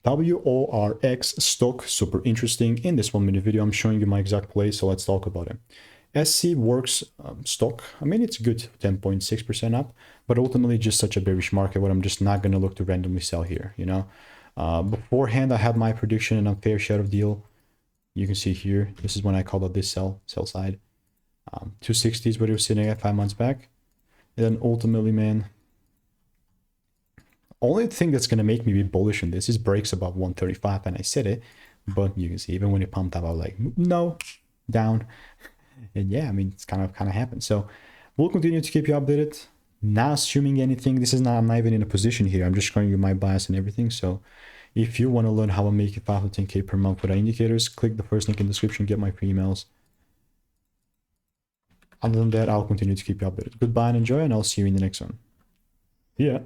WORX stock, super interesting. In this 1 minute video, I'm showing you my exact play, so let's talk about it. Scworx stock, I mean, it's good, 10.6% up, but ultimately just such a bearish market where I'm just not going to look to randomly sell here, you know. Beforehand, I had my prediction and unfair share of deal. You can see here, this is when I called out this sell side. 260 is where it was sitting at 5 months back. And then ultimately, man, only thing that's going to make me be bullish on this is breaks above 135, and I said it, but you can see even when it pumped up, I was like, no, down. And yeah, I mean, it's kind of happened. So we'll continue to keep you updated. Not assuming anything. This is not, I'm not even in a position here. I'm just showing you my bias and everything. So if you want to learn how to make it 5 to 10K per month with our indicators, click the first link in the description, get my free emails. Other than that, I'll continue to keep you updated. Goodbye and enjoy, and I'll see you in the next one. Yeah.